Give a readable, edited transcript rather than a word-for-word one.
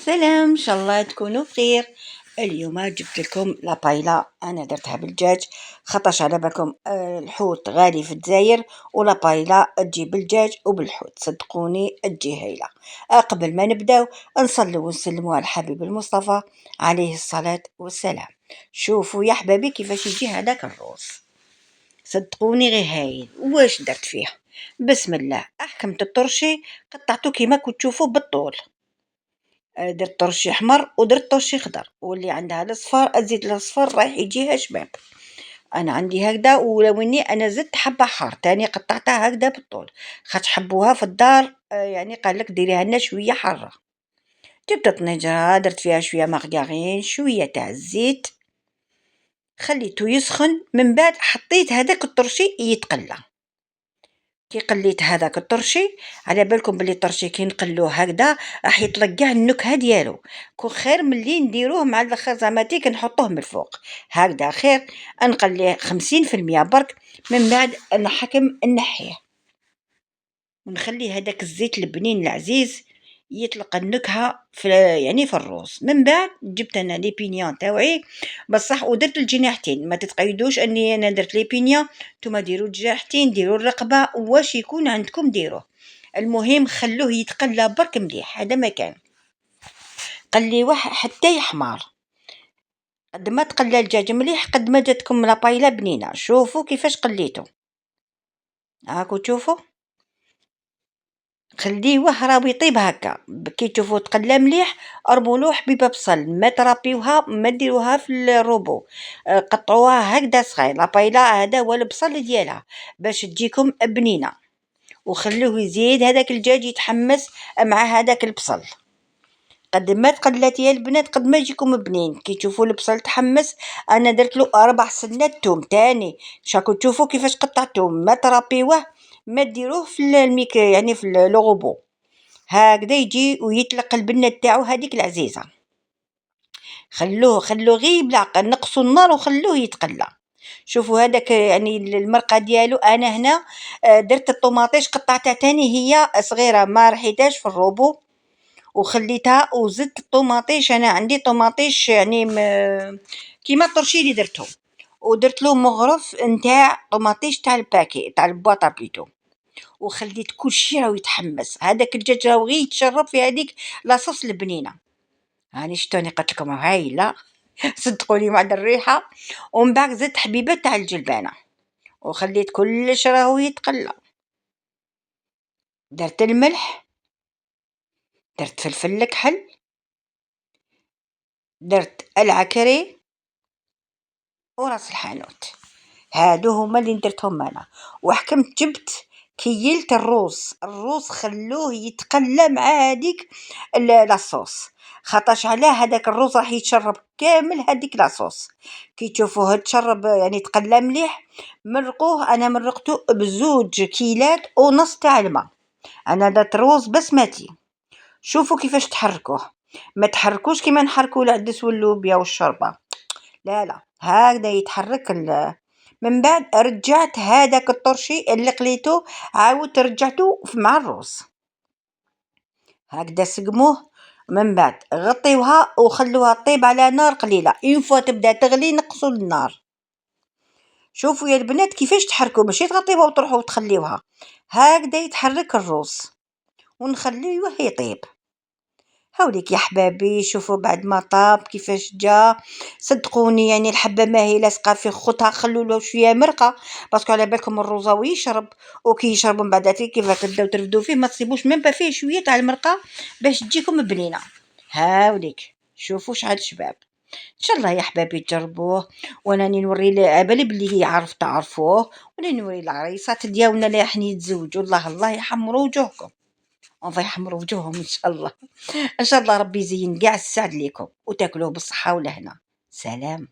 السلام، ان شاء الله تكونوا بخير. اليوم جبت لكم لابايلا، انا درتها بالدجاج خاطرش على بالكم الحوت غالي في الجزائر، ولابايلا تجي بالدجاج وبالحوت صدقوني تجي هايله. قبل ما نبداو نصلوا ونسلموا على الحبيب المصطفى عليه الصلاه والسلام. شوفوا يا حبابي كيفاش يجي هذاك الروز، صدقوني غير هايل. واش درت فيه؟ بسم الله، احكمت الطرشي قطعته كيما كنت تشوفوا بالطول. درت طرشي احمر ودرت طرشي خضر، واللي عندها الاصفر تزيد الاصفر رايح يجيها شباب. انا عندي هكذا، ولو اني انا زدت حبه حار تاني قطعتها هكذا بالطول، خاطر حبوها في الدار يعني قال لك ديريها لنا شويه حاره. جبت طنجره درت فيها شويه مارغرين شويه تاع الزيت، خليته يسخن، من بعد حطيت هذاك الطرشي يتقلى. كي قليت هذاك الطرشي، على بالكم بلي الطرشي كي نقلوه هكذا راح يطلق كاع النكهه ديالو، كون خير ملي نديروه مع الخزاماتيك نحطوه من الفوق هكذا خير. نقليه 50% برك، من بعد نحكم نحيه ونخلي هذاك الزيت البنين العزيز يطلق النكهه في يعني في الروز. من بعد جبت انا لي بينيون تاوعي بصح ودرت الجناحتين، ما تتقيدوش اني انا درت لي بينيون، نتوما ديروا الجناحتين ديروا الرقبه واش يكون عندكم ديروه، المهم خلوه يتقلى برك مليح. هذا ما كان قليوه حتى يحمر، قد ما تقلى الدجاج مليح قد ما جاتكم لابايلا بنينه. شوفوا كيفاش قليته، هاكو تشوفوا خليوه راهو يطيب هكا. كي تشوفوا تقلى مليح ارمولوه حبيبه بصل، ما ترابيوها ما ديروها في الروبو، قطعوها هكذا صغير. لابايلا هذا هو البصل ديالها باش تجيكم بنينه، وخلوه يزيد هذاك الدجاج يتحمس مع هذاك البصل. قد ما تقلات يا البنات قد ما يجيكم بنين. كي تشوفوا البصل تحمس، انا درت له 4 سنات توم تاني، شاكو تشوفوا كيفاش قطعتهم، ما ترابيوه ما ديروه في الميك يعني في لوغوبو، هكذا يجي ويطلق البنه تاعو هذيك العزيزه. خلوه غير بالعقل، نقصوا النار وخلوه يتقلى. شوفوا هذاك يعني المرقه ديالو. انا هنا درت الطوماطيش قطعتها تاني هي صغيره، ما رحيتهاش في الروبو وخليتها، وزدت الطوماطيش. انا عندي طوماطيش يعني كيما الطرشي اللي درته، ودرت له مغرف نتاع طوماطيش تاع الباكي تاع البواطه بليتو، وخليت كل شيء راهو يتحمس. هذاك الدجاج راهو غير يتشرب في هذيك لاصوص البنينه. هاني شتوني قلت لكم هايله صدقوني مع الريحه. ومن بعد زدت حبيبه تاع الجلبانه وخليت كلش راهو يتقلى. درت الملح، درت فلفل الكحل، درت العكري وراس الحانوت، هادو هما اللي درتهم انا. وحكمت جبت كيلت الروز خلوه يتقلى مع هذيك لاصوص، خاطرش علاه هذاك الروز راح يتشرب كامل هذيك لاصوص. كي تشوفوه تشرب يعني تقلى مليح، مرقوه. انا مرقته بزوج كيلات ونص تاع الماء. انا درت روز بسمتي. شوفوا كيفاش تحركوه، ما تحركوش كيما نحركوا العدس واللوبيا والشوربه، لا لا هكذا يتحرك من بعد رجعت هذاك الطرشي اللي قليته عاودت رجعته مع الروز هكذا سقموه. من بعد غطيوها وخلوها طيب على نار قليله، اون فوا تبدا تغلي نقصوا النار. شوفوا يا البنات كيفاش تحركوا، ماشي تغطيوها وتروحوا وتخليوها، هكذا يتحرك الروز ونخليه يطيب. هاوليك يا حبابي شوفوا بعد ما طاب كيفاش جا. صدقوني يعني الحبه ما هي لاصقه في خوتها، خلوا له شويه مرقه باسكو على بالكم الروزاوي يشرب، وكي يشرب من بعد كيف تبداو ترفدوا فيه ما تصيبوش ميم فيه شويه تاع المرقه باش تجيكم بنينه. هاوليك شوفوا شحال شباب. ان شاء الله يا حبابي تجربوه، وانا نوري عبالي بلي هي تعرفوه، وانا نوري العريسات ديالنا اللي راح يتزوجوا. الله يحمر وجوهكم، الله يحمر وجوههم ان شاء الله. ان شاء الله ربي يزين كاع السعد ليكم وتاكلوه بالصحه والهنا. سلام.